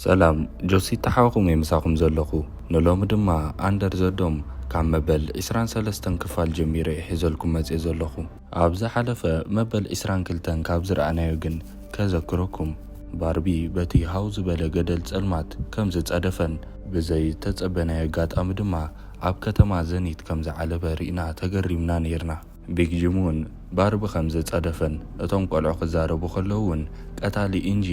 ሰላም ጆሲ ተሓዋኹም የምሳኹም ዘለኹ ንሎም ድማ ኣንደር ዘዶም ካብ መበል 23 ክፋል ጀሚረ ሒዘልኩም መጽእ ዘለኹ ኣብዛ ሓለፈ መበል 22 ካብ ዝረኣናዮ ግን ከዘክረኩም ባርቢ በቲ ሃው ዝበለ ገደል ጸልማት ከም ዝጸደፈን ብዘይ ተጸበናዮ ኣጋጣሚ ድማ ኣብ ከተማ ዘኒት ከም ዝዓለበ ርኢና ተገሪምና ነርና። ቢግ ጂም እውን ባርቢ ከም ዝጸደፈን እቶም ቆልዑ ክዛረቡ ከለውን ቀታሊ እንጂ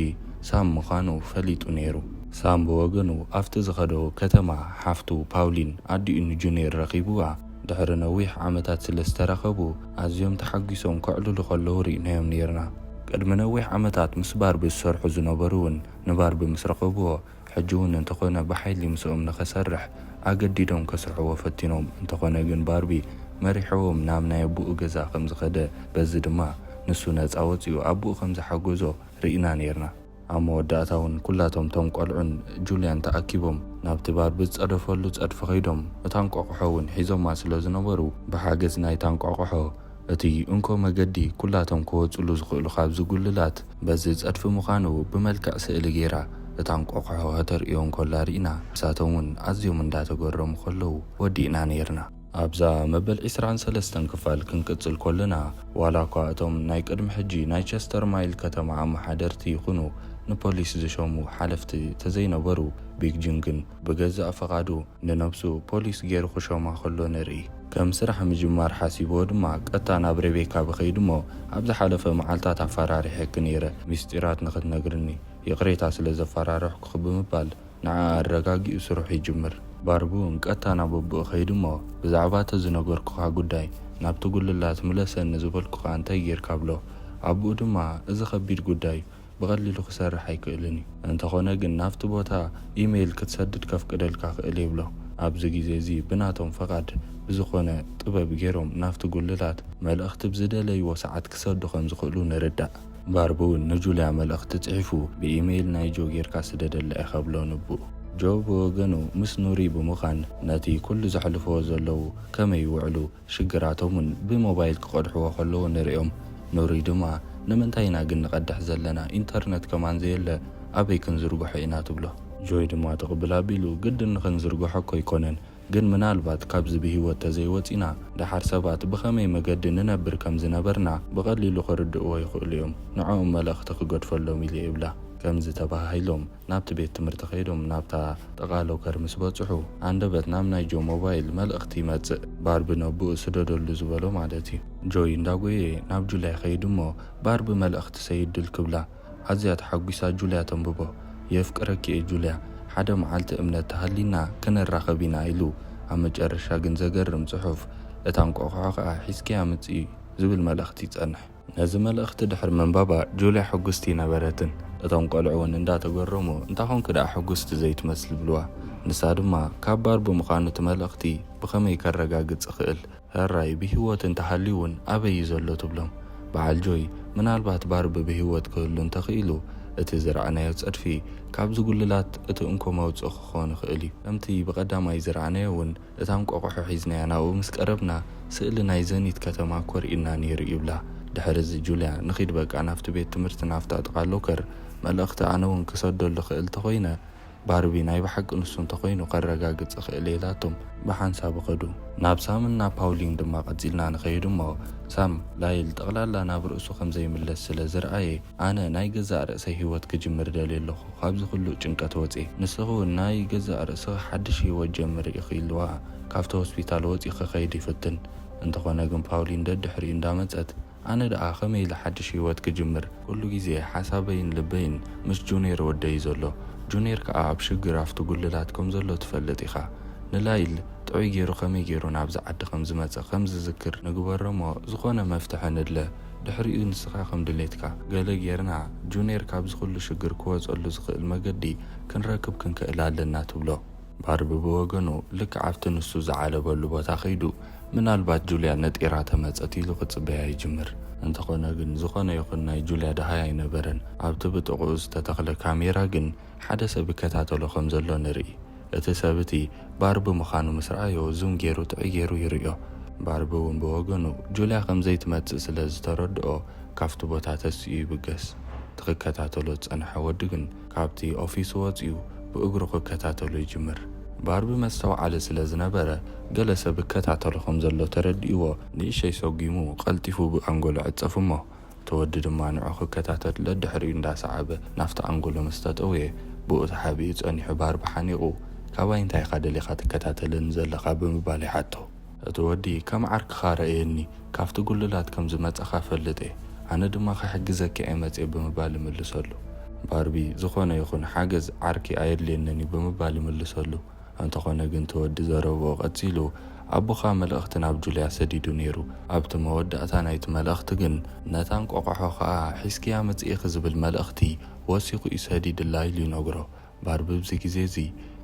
ሳም ምዃኑ ፈሊጡ ነይሩ። ሳም ብወገኑ ኣብቲ ዝኸዶ ከተማ ሓፍቱ ፓውሊን ኣዲኡን ጁኒየር ረኺቡዋ ድሕሪ ነዊሕ ዓመታት ስለ ዝተረኸቡ ኣዝዮም ተሓጊሶም ክዕልሉ ከለዉ ርኢናዮም ነርና። ቅድሚ ነዊሕ ዓመታት ምስ ባርቢ ዝሰርሑ ዝነበሩ እውን ንባርቢ ምስ ረኸብዎ ሕጂ እውን እንተኾነ ብሓይሊ ምስኦም ንኸሰርሕ ኣገዲዶም ከስርሕዎ ፈቲኖም እንተኾነ ግን ባርቢ መሪሕዎም ናብ ናይ ኣቡኡ ገዛ ከም ዝኸደ በዚ ድማ ንሱ ነፃ ወፂኡ ኣቡኡ ከም ዝሓገዞ ርኢና ነርና። ኣብ መወዳእታ እውን ኩላቶም ቶም ቆልዑን ጁልያን ተኣኪቦም ናብቲ ባርቢ ዝጸደፈሉ ጸድፊ ኸይዶም እታ እንቋቑሖ እውን ሒዞማ ስለ ዝነበሩ ብሓገዝ ናይታ እንቋቑሖ እቲ እንኮ መገዲ ኩላቶም ክወፅሉ ዝኽእሉ ካብ ዝጉልላት በዚ ጸድፊ ምዃኑ ብመልክዕ ስእሊ ጌራ እታ እንቋቑሖ ተርእዮም ኮላ ርኢና ንሳቶም እውን ኣዝዮም እንዳተገረሙ ከለዉ ወዲእና ነርና። ኣብዛ መበል 23 ክፋል ክንቅጽል ኮለና ዋላ እኳ እቶም ናይ ቅድሚ ሕጂ ናይ ቸስተር ማይል ከተማ ኣመሓደርቲ ይኹኑ ንፖሊስ ዝሾሙ ሓለፍቲ ተዘይነበሩ ቢግ ጂም ግን ብገዛእ ፈቓዱ ንነብሱ ፖሊስ ገይሩ ክሾማ ከሎ ንርኢ። ከም ስራሕ ምጅማር ሓሲብዎ ድማ ቀጥታ ናብ ሬቤካ ብኸይድ እሞ ኣብ ዝሓለፈ መዓልታት ኣፈራሪሐኪ ነይረ ሚስጢራት ንኽትነግርኒ ይቕሬታ ስለ ዘፈራርሕኩ ብምባል ንዓ ኣረጋጊኡ ስርሑ ይጅምር። ባርቢ እውን ቀጥታ ናብ ኣቡኡ ኸይድ እሞ ብዛዕባ ተዝነገርኩኻ ጉዳይ ናብቲ ጉልላት ምለሰኒ ዝበልኩኻ እንታይ ጌርካ ብሎ ኣቡኡ ድማ እዚ ኸቢድ ጉዳይ ብቐሊሉ ክሰርሕ ኣይክእልን እዩ እንተኾነ ግን ናብቲ ቦታ ኢሜይል ክትሰድድ ከፍቅደልካ ክእል የብሎ። ኣብዚ ግዜ እዚ ብናቶም ፈቓድ ብዝኾነ ጥበብ ገይሮም ናብቲ ጉልላት መልእኽቲ ብዝደለይዎ ሰዓት ክሰዱ ከም ዝኽእሉ ንርዳእ። ባርቢ እውን ንጁልያ መልእኽቲ ጽሒፉ ብኢሜይል ናይ ጆ ጌርካ ስደደለ ኢኸ ብሎ ንቡኡ። ጆ ብወገኑ ምስ ኑሪ ብምዃን ነቲ ኩሉ ዘሕልፍዎ ዘለዉ ከመይ ይውዕሉ ሽግራቶምን ብሞባይል ክቐድሕዎ ከለዎ ንሪኦም። ኑሪ ድማ ንምንታይ ኢና ግን ንቐድሕ ዘለና ኢንተርነት ከማን ዘየለ ኣበይ ክንዝርግሖ ኢና ትብሎ። ጆይ ድማ ተቕብል ኣቢሉ ግድን ንኽንዝርግሖ እኮ ኣይኮነን ግን ምናልባት ካብዚ ብሂወት ተዘይወፂና ድሓር ሰባት ብኸመይ መገዲ ንነብር ከም ዝነበርና ብቐሊሉ ክርድእዎ ይኽእሉ እዮም ንዕኦም መልእኽቲ ክገድፈሎም ኢሉ ይብላ። ከምዚ ተባሂሎም ናብቲ ቤት ትምህርቲ ኸይዶም ናብታ ጠቓሎከር ምስ በጽሑ ኣንደበት ናብ ናይ ጆ ሞባይል መልእኽቲ ይመጽእ ባርቢ ነቡኡ ስደደሉ ዝበሎ ማለት እዩ። ጆይ እንዳጐየ ናብ ጁልያ ኸይድ እሞ ባርቢ መልእኽቲ ሰይድል ክብላ ኣዝያ ተሓጒሳ ጁልያ ተንብቦ የፍቅረኪ እየ ጁልያ ሓደ መዓልቲ እምነት ተሃሊና ክንራኸብ ኢና ኢሉ ኣብ መጨረሻ ግን ዘገርም ጽሑፍ እታ እንቋቑሖ ኸዓ ሒዝክያ ምጽኢ ዝብል መልእኽቲ ይጸንሕ። ነዚ መልእኽቲ ድሕሪ መንባባ ጁልያ ሕጉስቲ ነበረትን እቶም ቆልዑ እውን እንዳተገረሙ እንታይ ኾንክ ደኣ ሕጉስቲ ዘይትመስል ብልዋ። ንሳ ድማ ካብ ባርቢ ምዃኑ እቲ መልእኽቲ ብኸመይ ከረጋግጽ ኽእል ህራይ ብሂወት እንተሃልዩ እውን ኣበይ ዘሎ ትብሎም። በዓል ጆይ ምናልባት ባርቢ ብሂወት ክህሉ እንተኽኢሉ እቲ ዝረኣናዮ ጸድፊ ካብ ዝጉልላት እቲ እንኮ መውፅእ ክኾን ይኽእል እዩ። ከምቲ ብቐዳማይ ዝረኣናዮ እውን እታ እንቋቑሖ ሒዝናያ ናብኡ ምስ ቀረብና ስእሊ ናይ ዘኒት ከተማ ኮርኢና ነይሩ ይብላ። ድሕሪዚ ጁልያ ንኺድ በቃ ናብቲ ቤት ትምህርቲ ናፍታ ጥቓሎከር መልእኽቲ ኣነ እውን ክሰደሉ ኽእል ተኾይነ ባርቢ ናይ ብሓቂ ንሱ እንተኾይኑ ከረጋግጽ ኽእል ኢላቶም ብሓንሳብ ኸዱ። ናብ ሳምን ናብ ፓውሊን ድማ ቐፂልና ንኸይድ እሞ ሳም ላይል ጠቕላላ ናብ ርእሱ ከም ዘይምለስ ስለ ዝረኣየ ኣነ ናይ ገዛእ ርእሰይ ሂወት ክጅምር ደልየ ኣለኹ ካብዚ ኩሉ ጭንቀት ወፂ ንስኹ ናይ ገዛእ ርእስኻ ሓድሽ ሂወት ጀምር ኢኺ ኢልዋ ካብቲ ሆስፒታል ወፂ ክኸይድ ይፍትን። እንተኾነ ግን ፓውሊን ደድሕሪ እንዳመጸት ኣነ ደኣ ኸመይ ኢለ ሓድሽ ሂወት ክጅምር ኩሉ ግዜ ሓሳበይን ልበይን ምስ ጁኒየር ወደይ ዘሎ ጁኒየር ከዓ ኣብ ሽግር ኣፍቲ ጉልላት ከም ዘሎ ትፈልጥ ኢኻ ንላይል ጥዑይ ገይሩ ኸመይ ገይሩ ናብዚ ዓዲ ከም ዝመጸ ከም ዝዝክር ንግበሮሞ ዝኾነ መፍትሒ ንድለ ድሕሪኡ ንስኻ ከም ድሌትካ ገለ ጌርና ጁኒየር ካብ ዝኹሉ ሽግር ክወጸሉ ዝኽእል መገዲ ክንረክብ ክንክእል ኣለና ትብሎ። ባርቢ ብወገኑ ልክዕ ኣብቲ ንሱ ዝዓለበሉ ቦታ ኸይዱ ምናልባት ጁልያ ነጢራ ተመጸት ኢሉ ክጽበያ ይጅምር። እንተኾነ ግን ዝኾነ ይኹን ናይ ጁልያ ድሃይ ኣይነበረን። ኣብቲ ብጥቕኡ ዝተተኽለ ካሜራ ግን ሓደ ሰብ ይከታተሎ ከም ዘሎ ንርኢ። እቲ ሰብ እቲ ባርቢ ምዃኑ ምስ ረኣዮ ዙም ገይሩ ጥዑይ ገይሩ ይርዮ። ባርቢ እውን ብወገኑ ጁልያ ከም ዘይትመጽእ ስለ ዝተረድኦ ካብቲ ቦታ ተስኡ ይብገስ። ትኽከታተሎ ዝጸንሐ ወዲ ግን ካብቲ ኦፊሱ ወፂኡ ብእግሩ ክከታተሎ ይጅምር። ባርቢ መስተውዓለ ስለ ዝነበረ ገለ ሰብ ክከታተሎ ከም ዘሎ ተረዲእዎ ንእሽተይ ሰጊሙ ቀልጢፉ ብኣንጎሎ ዕጸፍ እሞ ተወዲ ድማ ንዑ ክከታተል ለድሕሪኡ እንዳሰዓበ ናፍቲ ኣንጎሎ ምስ ተጠውየ ብኡ ተሓቢኡ ጸኒሑ ባርቢ ሓኒቑ ካባይ እንታይ ኢኻ ደሊኻ ትከታተልን ዘለኻ ብምባል ይሓቶ። እቲ ወዲ ከም ዓርክኻ ረአየኒ ካብቲ ጉልላት ከም ዝመጸኻ ፈልጥ እየ ኣነ ድማ ክሕግዘኪ ኣይመጽእ ብምባል ይምልሰሉ። ባርቢ ዝኾነ ይኹን ሓገዝ ዓርኪ ኣየድልየነኒ ብምባል ይምልሰሉ። እንተኾነ ግን ተወዲ ዘረብኦ ቐጺሉ ኣቦኻ መልእኽቲ ናብ ጁልያ ሰዲዱ ነይሩ። ኣብቲ መወዳእታ ናይቲ መልእኽቲ ግን ነታ እንቋቑሖ ኸኣ ሒዝክያ መጽኢኺ ዝብል መልእኽቲ ወሲኹ እዩ ሰዲድላ ኢሉ ይነግሮ። ባርቢ ብዚ ግዜ እዚ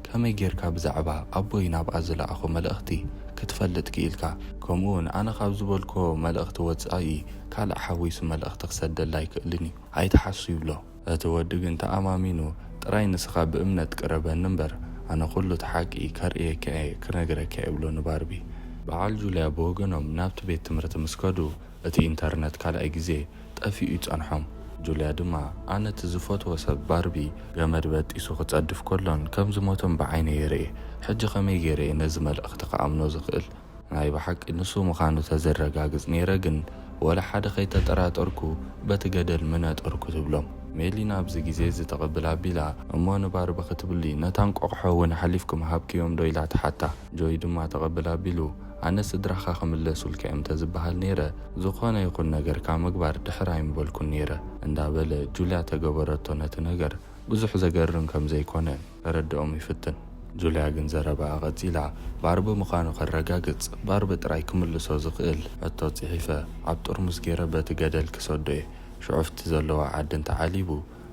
ከመይ ጌርካ ብዛዕባ ኣቦይ ናብኣ ዝለኣኾ መልእኽቲ ክትፈልጥ ክኢልካ ከምኡውን ኣነ ካብ ዝበልኮ መልእኽቲ ወጻኢ ካልእ ሓዊሱ መልእኽቲ ክሰደላ ኣይክእልን እዩ ኣይተሓሱ ይብሎ። እቲ ወዲ ግን ተኣማሚኑ ጥራይ ንስኻ ብእምነት ቅረበኒ እምበር ኣነ ኩሉ ተሓቂ ከርእየከ ክነግረከ ይብሎ ንባርቢ። በዓል ጁልያ ብወገኖም ናብቲ ቤት ትምህርቲ ምስ ከዱ እቲ ኢንተርነት ካልኣይ ግዜ ጠፊኡ ይጸንሖም። ጁልያ ድማ ኣነቲ ዝፈትዎ ሰብ ባርቢ ገመድ በጢሱ ክጸድፍ ከሎን ከም ዝሞቶም ብዓይነ የርኢ። ሕጂ ከመይ ገይረ ነዚ መልእኽቲ ከኣምኖ ዝኽእል? ናይ ብሓቂ ንሱ ምዃኑ ተዘረጋግጽ ነይረ ግን ወላ ሓደ ከይተጠራጠርኩ በቲ ገደል ምነጠርኩ ትብሎም። ሜሊና ኣብዚ ግዜ ዝተቐብላ ኣቢላ እሞ ንባርቢ ክትብሊ ነታ እንቋቑሖ እውን ሓሊፍኩም ሃብኪዮም ዶ ኢላ ትሓታ። ጆይ ድማ ተቐብላ ኣቢሉ ኣነ ስድራኻ ክምለሱልካ እዮም ተዝበሃል ነይረ ዝኾነ ይኹን ነገር ካብ ምግባር ድሕሪ ኣይምበልኩን ነይረ እንዳበለ ጁልያ ተገበረቶ ነቲ ነገር ብዙሕ ዘገርም ከም ዘይኮነ ተረድኦም ይፍትን። ጁልያ ግን ዘረባ ቐጺላ ባርቢ ምዃኑ ከረጋግጽ ባርቢ ጥራይ ክምልሶ ዝኽእል እቶ ጽሒፈ ኣብ ጥርሙዝ ገይረ በቲ ገደል ክሰዶ እየ ሽዑፍቲ ዘለዋ ዓዲ እንተዓሊቡ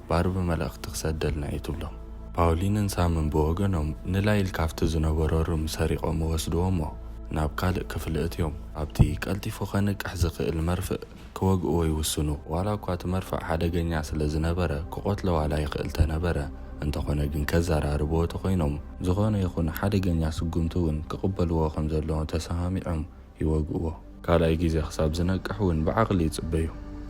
ባርቢ መልእኽቲ ክሰደልና እዩ ትብሎም። ፓውሊንን ሳምን ብወገኖም ንላይል ካብቲ ዝነበሮ ሩም ሰሪቖም ወስድዎ እሞ ናብ ካልእ ክፍሊ እትዮም ኣብቲ ቀልጢፉ ኸንቃሕ ዝኽእል መርፍእ ክወግእዎ ይውስኑ። ዋላ እኳ እቲ መርፍእ ሓደገኛ ስለ ዝነበረ ክቖትሎ ዋላ ይኽእል ተነበረ። እንተኾነ ግን ከዘራርብዎ ተኾይኖም ዝኾነ ይኹን ሓደገኛ ስጉምቲ እውን ክቕበልዎ ከም ዘለዎ ተሰማሚዖም ይወግእዎ። ካልኣይ ግዜ ክሳብ ዝነቅሕ እውን ብዓቕሊ ይጽበዩ።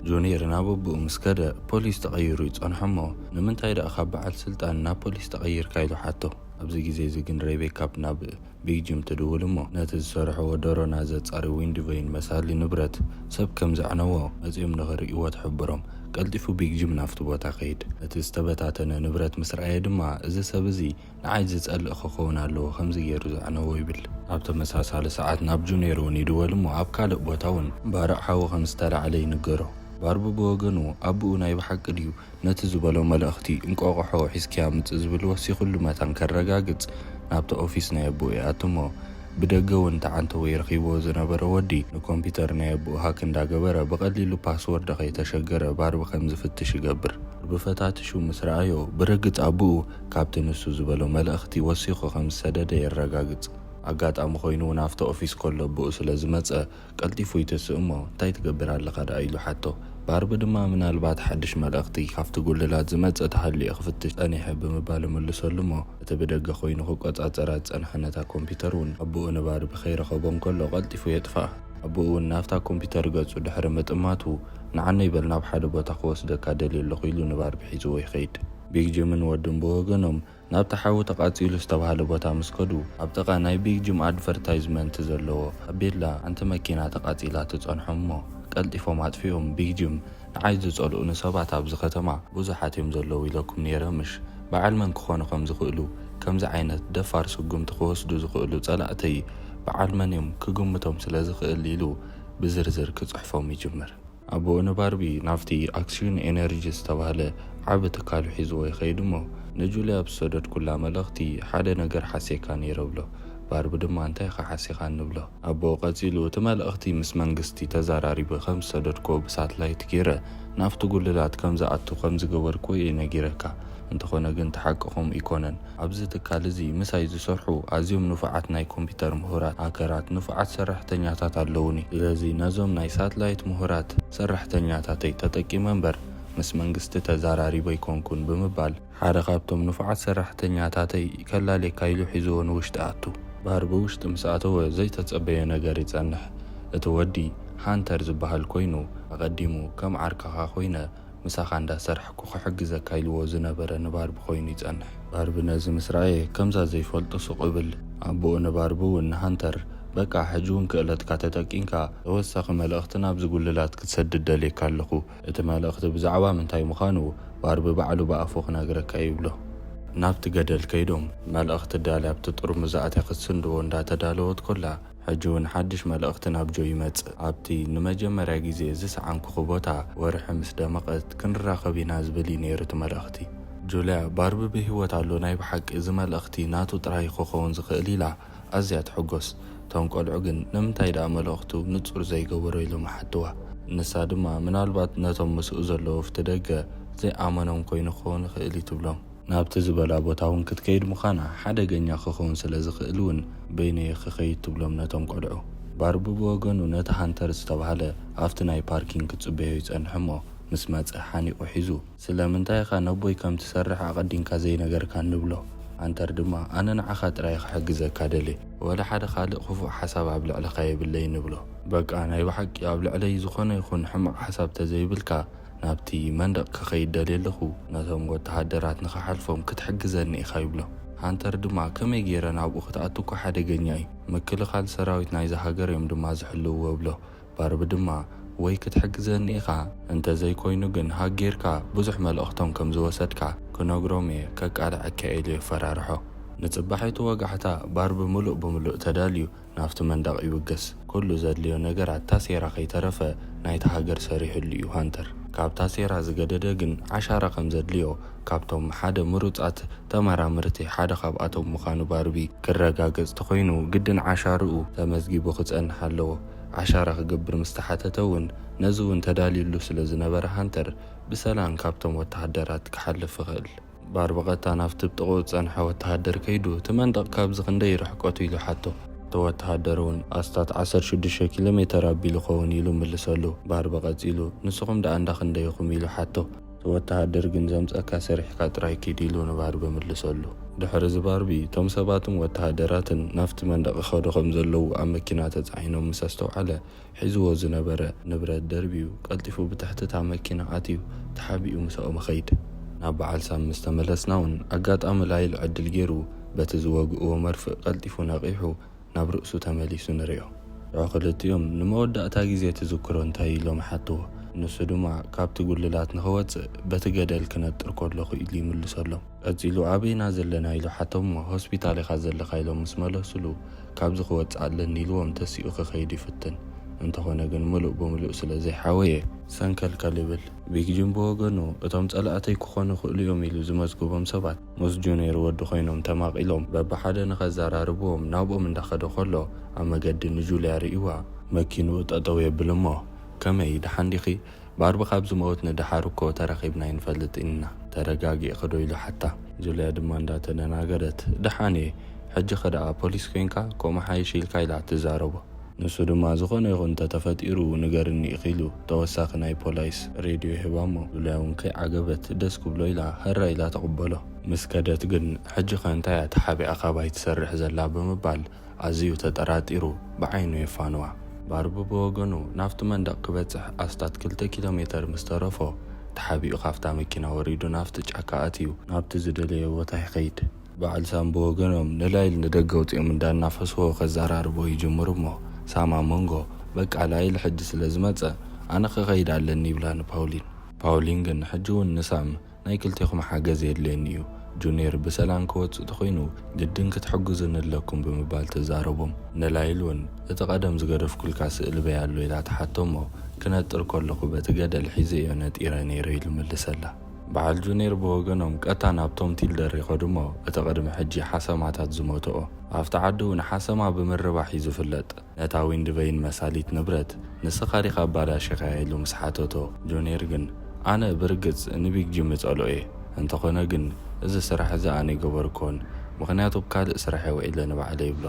ጁኒየር ናብ ኣቦኡ ምስ ከደ ፖሊስ ተቐይሩ ይጸንሖ እሞ ንምንታይ ደኣ ካብ በዓል ስልጣን ናብ ፖሊስ ተቐይርካ ኢሉ ሓቶ። ኣብዚ ግዜ እዚ ግን ሬቤካ ናብ ቢግ ጂም ትድውል እሞ ነቲ ዝሰርሕዎ ደሮና ዘጻሪ ዊንዲቬይን መሳሊ ንብረት ሰብ ከም ዘዕነዎ መጺኦም ንኽርእይዎ ትሕብሮም። ቀልጢፉ ቢግ ጂም ናፍቲ ቦታ ኸይድ። እቲ ዝተበታተነ ንብረት ምስ ረኣየ ድማ እዚ ሰብ እዚ ንዓይ ዝጸልእ ክኸውን ኣለዎ ከምዚ ገይሩ ዘዕነዎ ይብል። ኣብ ተመሳሳሊ ሰዓት ናብ ጁኒየር እውን ይድወል እሞ ኣብ ካልእ ቦታ እውን ባርዕ ሓዊ ከም ዝተላዕለ ይንገሮ። ባርቢ ብወገኑ ኣቦኡ ናይ ብሓቂ ድዩ ነቲ ዝበሎ መልእኽቲ እንቋቑሖ ሒዝክያ ምጽእ ዝብል ወሲኹሉ መታን ከረጋግጽ ናብቲ ኦፊስ ናይ ኣቦኡ ይኣቱ እሞ ብደገ እውን ተዓንተወ ይረኺብዎ ዝነበረ ወዲ ንኮምፒተር ናይ ኣቦኡ ሃክ እንዳገበረ ብቐሊሉ ፓስወርድ ከይተሸገረ ባርቢ ከም ዝፍትሽ ይገብር። ብፈታትሹ ምስ ረኣዮ ብረግጽ ኣቦኡ ካብቲ ንሱ ዝበሎ መልእኽቲ ወሲኹ ከም ዝሰደደ የረጋግጽ። ኣጋጣሚ ኮይኑ ናፍቲ ኦፊስ ከሎ ኣቦኡ ስለ ዝመጸ ቀልጢፉ ይትስእ እሞ እንታይ ትገብር ኣለኻ ደኣ ኢሉ ሓቶ። ባርቢ ድማ ምናልባት ሓድሽ መልእኽቲ ካብቲ ጉልላት ዝመጸ ተሃልዩ ክፍትሽ ጸኒሐ ብምባል መልሰሉ እሞ እቲ ብደገ ኮይኑ ክቆጻጸራ ዝጸንሐ ነታ ኮምፒተር እውን ኣቦኡ ንባርቢ ከይረኸቦም ከሎ ቀልጢፉ የጥፋእ። ኣቦኡ እውን ናፍታ ኮምፒተር ገጹ ድሕሪ ምጥማቱ ንዓነ ይበል ናብ ሓደ ቦታ ክወስደካ ደልየ ኣለኹ ኢሉ ንባርቢ ሒዝዎ ይኸይድ። ቢግ ጂምን ወድን ብወገኖም ናብቲ ሓዊ ተቓጺሉ ዝተባሃለ ቦታ ምስ ከዱ ኣብ ጥቓ ናይ ቢግ ጂም ኣድቨርታይዝመንት ዘለዎ ኣቤላ ኣንቲ መኪና ተቓጺላ ትጸንሖም እሞ ቀልጢፎም ኣጥፊኦም ቢግ ጂም ንዓይ ዝጸልኡ ንሰባት ኣብዚ ከተማ ብዙሓት እዮም ዘለዉ ኢለኩም ነይረ ምሽ በዓል መን ክኾኑ ከም ዝኽእሉ ከምዚ ዓይነት ደፋር ስጉምቲ ክወስዱ ዝኽእሉ ጸላእተይ በዓል መን እዮም ክግምቶም ስለ ዝኽእል ኢሉ ብዝርዝር ክጽሕፎም ይጅምር። ኣቦኡ ንባርቢ ናፍቲ ኣክስዩን ኤነርጂ ዝተባሃለ ዓብ ትካሉ ሒዝዎ ይኸይድ እሞ ንጁልያ ብሰደድ ኩላ መልእኽቲ ሓደ ነገር ሓሴካ ነይረ ብሎ። ባርቢ ድማ እንታይ ኻ ሓሲኻ ንብሎ። ኣቦኡ ቐጺሉ እቲ መልእኽቲ ምስ መንግስቲ ተዘራሪበ ከም ዝሰደድኮ ብሳትላይት ገይረ ናፍቲ ጉልላት ከም ዝኣቱ ከም ዝገበርኮ እየ ነጊረካ። እንተኾነ ግን ተሓቅኹም ይኮነን። ኣብዚ ትካል እዚ ምሳይ ዝሰርሑ ኣዝዮም ንፉዓት ናይ ኮምፒተር ምሁራት ሃከራት ንፉዓት ሰራሕተኛታት ኣለውኒ። ስለዚ ነዞም ናይ ሳትላይት ምሁራት ሰራሕተኛታተይ ተጠቂመ እምበር ምስ መንግስቲ ተዘራሪበ ይኮንኩን ብምባል ሓደ ካብቶም ንፉዓት ሰራሕተኛታተይ ከላለካ ኢሉ ሒዝዎ ንውሽጢ ኣቱ። ባርቢ ውሽጢ ምስ ኣተወ ዘይተጸበየ ነገር ይጸንሕ። እቲ ወዲ ሃንተር ዝበሃል ኮይኑ ኣቐዲሙ ከም ዓርካኻ ኮይነ ምሳኻ እንዳሰርሕኩ ክሕግዘካ ኢልዎ ዝነበረ ንባርቢ ኮይኑ ይጸንሕ። ባርቢ ነዚ ምስ ረኣየ ከምዛ ዘይፈልጦ ሱቕ ይብል። ኣቦኡ ንባርቢ እውን ንሃንተር በቃ ሕጂ እውን ክእለትካ ተጠቂምካ ተወሳኺ መልእኽቲ ናብ ዝጉልላት ክትሰድድ ደልየካ ኣለኹ። እቲ መልእኽቲ ብዛዕባ ምንታይ ምዃኑ ባርቢ ባዕሉ ብኣፉ ክነግረካ ይብሎ። ናብቲ ገደል ከይዶም መልእኽቲ ዳልያ ኣብቲ ጥርሙዝ ኣትያ ክትስንድዎ እንዳተዳለወት ኮላ ሕጂ እውን ሓድሽ መልእኽቲ ናብ ጆ ይመጽእ። ኣብቲ ንመጀመርያ ግዜ ዝሰዓንኩ ቦታ ወርሒ ምስ ደመቐት ክንራኸብ ኢና ዝብል ነይሩ እቲ መልእኽቲ። ጁልያ ባርቢ ብሂወት ኣሎ ናይ ብሓቂ እዚ መልእኽቲ ናቱ ጥራይ ክኸውን ዝኽእል ኢላ ኣዝያ ትሕጎስ። እቶም ቆልዑ ግን ንምንታይ ደኣ መልእኽቱ ንጹር ዘይገበሮ ኢሎም ኣሓትዋ። ንሳ ድማ ምናልባት ነቶም ምስኡ ዘለዉ ፍቲ ደገ ዘይኣመኖም ኮይኑ ክኸውን ይኽእል እዩ ትብሎም። ናብቲ ዝበላ ቦታ እውን ክትከይድ ምዃና ሓደገኛ ክኸውን ስለ ዝኽእል እውን በይነየ ክኸይድ ትብሎም ነቶም ቆልዑ። ባርቢ ብወገኑ ነቲ ሃንተር ዝተባህለ ኣብቲ ናይ ፓርኪንግ ክጽበዮ ይጸንሕ እሞ ምስ መጽእ ሓኒቑ ሒዙ ስለምንታይ ኢኻ ነቦይ ከም ትሰርሕ ኣቐዲምካ ዘይነገርካ ንብሎ። ሃንተር ድማ ኣነ ንዓኻ ጥራይ ክሕግዘካ ደልየ ወላ ሓደ ካልእ ክፉእ ሓሳብ ኣብ ልዕልኻ የብለይ ንብሎ። በቃ ናይ ብሓቂ ኣብ ልዕለይ ዝኾነ ይኹን ሕማቕ ሓሳብ ተዘይብልካ ናብቲ መንደቕ ክኸይድ ደልየ ኣለኹ ነቶም ወተሃደራት ንኽሓልፎም ክትሕግዘኒ ኢኻ ይብሎ። ሃንተር ድማ ከመይ ጌረ ናብኡ ክትኣቱ እኳ ሓደገኛ እዩ ምክልኻል ሰራዊት ናይዚ ሃገር እዮም ድማ ዝሕልውዎ ብሎ። ባርቢ ድማ ወይ ክትሕግዘኒ ኢኻ እንተዘይኮይኑ ግን ሃጌርካ ብዙሕ መልእኽቶም ከም ዝወሰድካ ክነግሮም እየ ከቃልዐካ ኢሉ የፈራርሖ። ንጽባሒቱ ወጋሕታ ባርቢ ሙሉእ ብምሉእ ተዳልዩ ናብቲ መንደቕ ይውገስ። ኩሉ ዘድልዮ ነገራት ታሴራ ከይተረፈ ናይቲ ሃገር ሰሪሕሉ እዩ ሃንተር። ካብታ ሴራ ዝገደደ ግን ዓሻራ ከም ዘድልዮ ካብቶም ሓደ ምሩጻት ተመራምርቲ ሓደ ካብኣቶም ምዃኑ ባርቢ ክረጋገጽ ተኾይኑ ግድን ዓሻርኡ ተመዝጊቡ ክጸንሕ ኣለዎ። ዓሻራ ክገብር ምስተሓተተ እውን ነዚ እውን ተዳልዩሉ ስለ ዝነበረ ሃንተር ብሰላም ካብቶም ወተሃደራት ክሓልፍ ይኽእል። ባርቢ ቀጥታ ናብቲ ብጥቑኡ ዝጸንሐ ወተሃደር ከይዱ እቲ መንደቕ ካብዚ ክንደይ ርሕቀቱ ኢሉ ሓቶ። እቲ ወተሃደር እውን ኣስታት 16 ኪሎ ሜትር ኣቢሉ ኸውን ኢሉ ምልሰሉ። ባርቢ ቀጺሉ ንስኹም ደኣ እንዳ ክንደይኹም ኢሉ ሓቶ። እቲ ወተሃደር ግን ዘምፀካ ሰሪሕካ ጥራይ ኪድ ኢሉ ንባርቢ ምልሰሉ። ድሕሪ እዚ ባርቢ እቶም ሰባትን ወተሃደራትን ናብቲ መንደቕ ይኸዱ ከም ዘለዉ ኣብ መኪና ተጻዒኖም ምስ ኣስተውዓለ ሒዝዎ ዝነበረ ንብረት ደርቢዩ ቀልጢፉ ብትሕቲ እታ መኪና ኣትዩ ተሓቢኡ ምስኦም ኸይድ። ናብ በዓል ሳምንት ተመለስና እውን ኣጋጣሚ ላይል ዕድል ገይሩ በቲ ዝወግእዎ መርፍእ ቀልጢፉ ነቒሑ ናብ ርእሱ ተመሊሱ ንሪኦ። ክልቲኦም ንመወዳእታ ግዜ ትዝክሮ እንታይ ኢሎም ሓትዎ። ንሱ ድማ ካብቲ ጉልላት ንኽወፅእ በቲ ገደል ክነጥር ከለኹ ኢሉ ይምልሰሎም። ቀጺሉ ኣበይና ዘለና ኢሉ ሓቶም ሆስፒታል ኢኻ ዘለኻ ኢሎም ምስ መለሱሉ ካብዚ ክወፅእ ኣለኒ ኢልዎም ተሲኡ ክኸይድ ይፍትን። እንተኾነ ግን ሙሉእ ብምሉእ ስለ ዘይሓወየ ሰንከልከል ይብል። ቢግ ጂም ብወገኑ እቶም ጸላእተይ ክኾኑ ይኽእሉ እዮም ኢሉ ዝመዝግቦም ሰባት ምስ ጁኒየር ወዲ ኮይኖም ተማቒሎም በብሓደ ንኸዘራርብዎም ናብኦም እንዳኸደ ከሎ ኣብ መገዲ ንጁልያ ርኢዋ መኪንኡ ጠጠው የብል እሞ ከመይ ድሓንዲኺ ባርቢ ካብ ዝመወት ንድሓር እኮ ተረኺብና ይንፈልጥ ኢና ተረጋጊእ ክዶ ኢሉ ሓታ። ጁልያ ድማ እንዳተደናገረት ድሓን ሕጂ ኸደኣ ፖሊስ ኮይንካ ከምኡ ሓይሽ ኢልካ ኢላ ትዛረቦ። ንሱ ድማ ዝኾነ ይኹን ተተፈጢሩ ንገርኒ ኢኺሉ ተወሳኺ ናይ ፖሊስ ሬድዮ ሂባ እሞ ጁልያ እውን ከይዓገበት ደስ ክብሎ ኢላ ህራ ኢላ ተቕበሎ። ምስ ከደት ግን ሕጂ ኸ እንታይ ተሓቢኣ ካባይ ትሰርሕ ዘላ ብምባል ኣዝዩ ተጠራጢሩ ብዓይኑ የፋንዋ። ባርቢ ብወገኑ ናብቲ መንደቕ ክበጽሕ ኣስታት 2 ኪሎ ሜትር ምስ ተረፎ ተሓቢኡ ካብታ መኪና ወሪዱ ናብቲ ጫካ ኣትዩ ናብቲ ዝደለየ ቦታ ይኸይድ። በዓል ሳም ብወገኖም ንላይል ንደገ ውፅኦም እንዳናፈስዎ ከዘራርቦ ይጅምሩ እሞ ሳማ መንጎ በቃ ላይል ሕጂ ስለ ዝመጸ ኣነ ክኸይድ ኣለኒ ይብላ ንፓውሊን። ፓውሊን ግን ሕጂ እውን ንሳም ናይ ክልቲኹም ሓገዝ የድልየኒ እዩ ጁኒየር ብሰላም ክወፅእ ተኾይኑ ግድን ክትሕግዙኒ ኣለኩም ብምባል ተዛረቦም። ንላይል እውን እቲ ቀደም ዝገደፍኩልካ ስእሊ በያሉ ኢላ ተሓቶ እሞ ክነጥር ከለኹ በቲ ገደል ሒዘዮ ነጢረ ነይረ ኢሉ መልሰላ። በዓል ጁኒየር ብወገኖም ቀጥታ ናብቶም ቲልደር ይኸዱ እሞ እቲ ቅድሚ ሕጂ ሓሰማታት ዝሞትኦ ኣብቲ ዓዲ እውን ሓሰማ ብምርባሕ እዩ ዝፍለጥ። ነታ ዊንድ ቬይን መሳሊት ንብረት ንስኻ ዲኻ ኣባላሽኻ ኢሉ ምስ ሓተቶ ጁኒየር ግን ኣነ ብርግጽ ንቢግ ጂም እጸልኦ እየ እንተኾነ ግን እዚ ስራሕ እዚ ኣነ ይገበርኮን ምክንያቱ ካልእ ስራሕ ውዒለ ንባዕለ ይብሎ።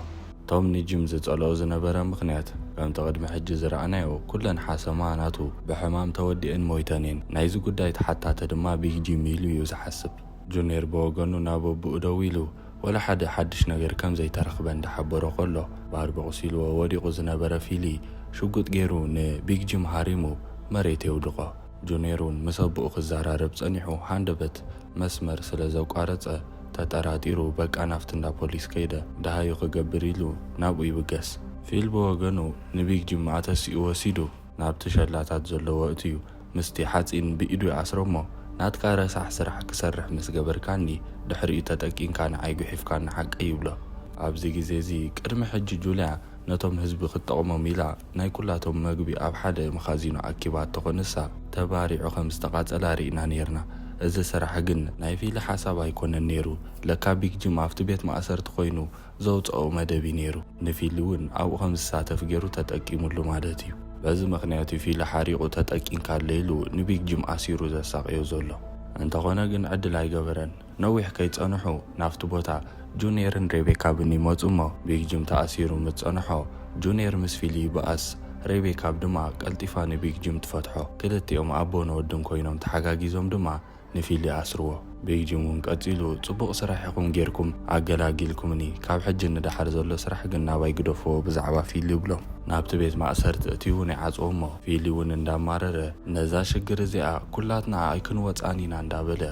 ቶም ንጂም ዝጸልኦ ዝነበረ ምክንያት ከምቲ ቅድሚ ሕጂ ዝረኣናዮ ኩለን ሓሰማ ናቱ ብሕማም ተወዲአን ሞይተን እየን ናይዚ ጉዳይ ተሓታተ ድማ ቢግ ጂም ኢሉ እዩ ዝሓስብ። ጁኒየር ብወገኑ ናብ ኣቡኡ ደው ኢሉ ወላ ሓደ ሓድሽ ነገር ከም ዘይተረኽበ እንዳሓበሮ ከሎ ባርቢ ቁሲልዎ ወዲቑ ዝነበረ ፊሊ ሽጉጥ ገይሩ ንቢግ ጂም ሃሪሙ መሬት የውድቆ። ጁኒየሩን ምስ ኣቦኡ ክዘራረብ ጸኒሑ ሃንደበት መስመር ስለ ዘቋረጸ ተጠራጢሩ በቃ ናፍቲ እንዳ ፖሊስ ከይደ ደሃዩ ክገብር ኢሉ ናብኡ ይብገስ። ፊል ብወገኑ ንቢግ ጂም ኣተሲኡ ወሲዱ ናብቲ ሸላታት ዘለዎ እትዩ ምስቲ ሓፂን ብኢዱ ይኣስሮ እሞ ናትካ ረሳሕ ስራሕ ክሰርሕ ምስ ገበርካኒ ድሕሪኡ ተጠቂንካ ንዓይ ጉሒፍካ ንሓቀ ይብሎ። ኣብዚ ግዜ እዚ ቅድሚ ሕጂ ጁልያ ነቶም ህዝቢ ክጠቕሞም ኢላ ናይ ኩላቶም መግቢ ኣብ ሓደ መኻዚኖ ኣኪባ እትኾንሳ ተባሪዑ ከም ዝተቓጸላ ርኢና ነርና። እዚ ስራሕ ግን ናይ ፊል ሓሳብ ኣይኮነን ነይሩ። ለካ ቢግ ጂም ኣብቲ ቤት ማእሰርቲ ኮይኑ ዘውፅኦ መደቢ ነይሩ። ንፊል እውን ኣብኡ ከም ዝሳተፍ ገይሩ ተጠቂሙሉ ማለት እዩ። በዚ ምክንያቱ ፊል ሓሪቑ ተጠቂንካ ኢሉ ንቢግ ጂም ኣሲሩ ዘሳቅዮ ዘሎ። እንተኾነ ግን ዕድል ኣይገበረን። ነዊሕ ከይጸንሑ ናፍቲ ቦታ ጁኒየርን ሬቤካ ብን ይመፁ እሞ ቢግ ጂም ተኣሲሩ ምስ ጸንሖ ጁኒየር ምስ ፊል ይበኣስ። ሬቤካ ድማ ቀልጢፋ ንቢግ ጂም ትፈትሖ። ክልቲኦም ኣቦን ወድን ኮይኖም ተሓጋጊዞም ድማ ንፊል ይኣስርዎ። ቢግ ጂም እውን ቀፂሉ ጽቡቕ ስራሕ ኢኹም ጌርኩም ኣገላጊልኩምኒ ካብ ሕጂ ንዳሓር ዘሎ ስራሕ ግን ናባይ ግደፍዎ ብዛዕባ ፊል ይብሎም። ናብቲ ቤት ማእሰርቲ እትዩ እውን ይዓጽዎ እሞ ፊል እውን እንዳማረረ ነዛ ሽግር እዚኣ ኩላትና ኣይክንወፃን ኢና እንዳበለ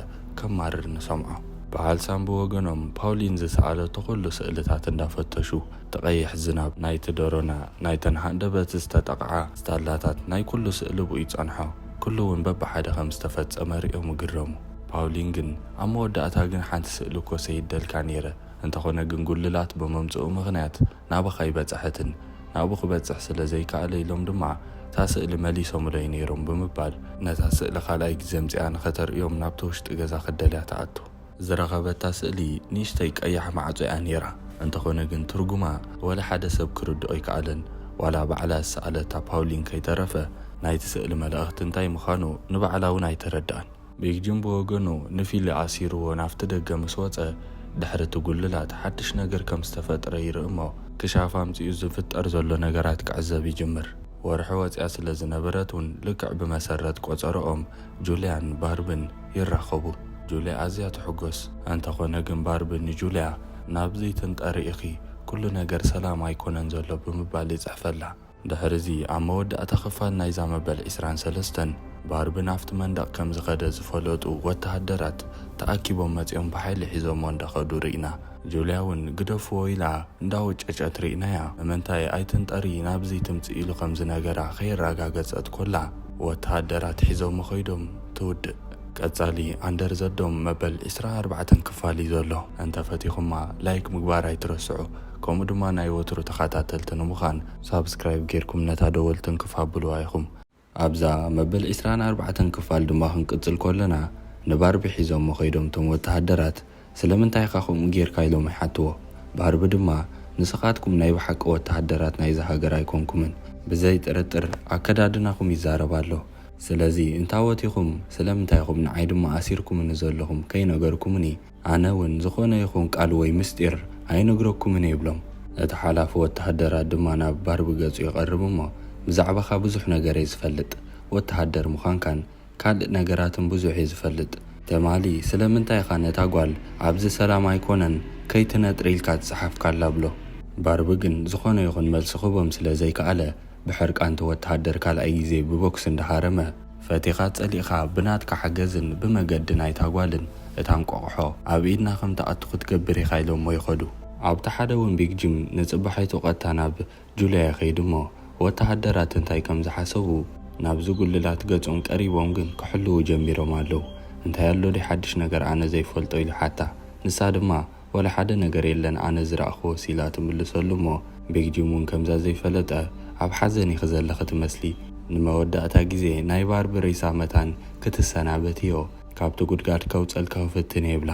ከማርር ንሰምዖ። በዓል ሳም ብወገኖም ፓውሊን ዝሰኣለቶ ኩሉ ስእልታት እንዳፈተሹ ተቐይሕ ዝናብ ናይቲ ደሮና ናይተን ሃንደበት ዝተጠቕዓ ስታላታት ናይ ኩሉ ስእሊ ብኡ ይጸንሖ። ኩሉ እውን በብሓደ ከም ዝተፈጸመ ሪኦም ይግረሙ። ፓውሊን ግን ኣብ መወዳእታ ግን ሓንቲ ስእሊ እኮ ሰይደልካ ነይረ። እንተኾነ ግን ጉልላት በመምጽኡ ምኽንያት ናባኻ ይበጽሐትን ናብኡ ክበጽሕ ስለ ዘይከኣለ ኢሎም ድማ እታ ስእሊ መሊሶምለይ ነይሮም ብምባል ነታ ስእሊ ካልኣይ ግዜ ምጽኣ ንኸተርእዮም ናብቲ ውሽጢ ገዛ ክደልያ ተኣቱ። ዝረኸበታ ስእሊ ንእሽተይ ቀያሕ ማዕጾ እያ ነይራ። እንተኾነ ግን ትርጉማ ወላ ሓደ ሰብ ክርድኦ ኣይከኣለን። ዋላ ባዕላ ዝሰኣለታ ፓውሊን ከይተረፈ ናይቲ ስእሊ መልእኽቲ እንታይ ምዃኑ ንባዕላ እውን ኣይተረድኣን። ቢግ ጂም ብወገኑ ንፊል ኣሲርዎ ናፍቲ ደገ ምስ ወፀ ድሕሪ እቲ ጉልላት ሓድሽ ነገር ከም ዝተፈጥረ ይርኢ እሞ ክሻፍ ኣምፂኡ ዝፍጠር ዘሎ ነገራት ክዕዘብ ይጅምር። ወርሒ ወፅያ ስለ ዝነበረት እውን ልክዕ ብመሰረት ቆፀሮኦም ጁልያን ባርብን ይራኸቡ። ጁልያ ኣዝያ ትሕጎስ። እንተኾነ ግን ባርቢ ንጁልያ ናብዚ ትንጠሪኢኺ ኩሉ ነገር ሰላም ኣይኮነን ዘሎ ብምባል ይፅሕፈላ። ድሕሪዚ ኣብ መወዳእታ ክፋል ናይዛ መበል 23 ባርቢ ናፍቲ መንደቕ ከም ዝኸደ ዝፈለጡ ወተሃደራት ተኣኪቦም መፂኦም ብሓይሊ ሒዞሞ እንዳኸዱ ርኢና። ጁልያ እውን ግደፍዎ ኢላ እንዳወጨጨት ርኢናያ። ንምንታይ ኣይትንጠሪ ናብዚ ትምፂ ኢሉ ከም ዝነገራ ከይረጋገፀት ኮላ ወተሃደራት ሒዞም ኸይዶም ትውድእ። ቀጻሊ ኣንደር ዘዶም መበል 24 ክፋል እዩ ዘሎ። እንተፈቲኹማ ላይክ ምግባር ኣይትረስዑ። ከምኡ ድማ ናይ ወትሩ ተኸታተልቲ ንምዃን ሳብስክራይብ ጌርኩም ነታ ደወልትን ክፋብልዋ ኢኹም። ኣብዛ መበል 24 ክፋል ድማ ክንቅጽል ኮለና ንባርቢ ሒዞም ኸይዶም ቶም ወተሃደራት ስለምንታይ ኢኻ ከምኡ ጌርካ ኢሎም ይሓትዎ። ባርቢ ድማ ንስኻትኩም ናይ ብሓቂ ወተሃደራት ናይዚ ሃገር ኣይኮንኩምን፣ ብዘይ ጥርጥር ኣከዳድናኹም ይዛረብ ኣሎ። ስለዚ እንታወቲኹም ስለምንታይ ኢኹም ንዓይ ድማ ኣሲርኩምኒ ዘለኹም ከይነገርኩምኒ ኣነ እውን ዝኾነ ይኹን ቃል ወይ ምስጢር ኣይነግረኩምን ይብሎም። እቲ ሓላፊ ወተሃደራት ድማ ናብ ባርቢ ገጹ ይቐርብ እሞ ብዛዕባኻ ብዙሕ ነገር እየ ዝፈልጥ፣ ወተሃደር ምዃንካን ካልእ ነገራትን ብዙሕ እየ ዝፈልጥ። ተማሊ ስለምንታይ ኢኻ ነታ ጓል ኣብዚ ሰላም ኣይኮነን ከይትነጥሪ ኢልካ ትፀሓፍካላ ብሎ። ባርቢ ግን ዝኾነ ይኹን መልሲ ክቦም ስለ ዘይከኣለ ብሕርቃንቲ ወተሃደር ካልኣይ ግዜ ብቦክስ እንዳሃረመ ፈቲኻ ጸሊእኻ ብናትካ ሓገዝን ብመገዲ ናይታ ጓልን እታ እንቋቑሖ ኣብ ኢድና ከም ተኣቱ ክትገብር ኢኻ ኢሎሞ ይኸዱ። ኣብቲ ሓደ እውን ቢግ ጂም ንጽባሐይቱ ቐጥታ ናብ ጁልያ ይኸይድ እሞ ወተሃደራት እንታይ ከም ዝሓሰቡ ናብዚ ጉልላት ገጾም ቀሪቦም ግን ክሕልው ጀሚሮም ኣለዉ። እንታይ ኣሎ ዲ ሓድሽ ነገር ኣነ ዘይፈልጦ ኢሉ ሓታ ንሳ ድማ ወላ ሓደ ነገር የለን ኣነ ዝረኣኽዎ ሲላ ትምልሰሉ እሞ ቢግ ጂም እውን ከምዛ ዘይፈለጠ ኣብ ሓዘን ክዘለኽ ትመስሊ ንመወዳእታ ግዜ ናይ ባርቢ ሬሳ መታን ክትሰናበት እዮ ካብቲ ጉድጋድ ከውፀልካ ክፍትን የብላ።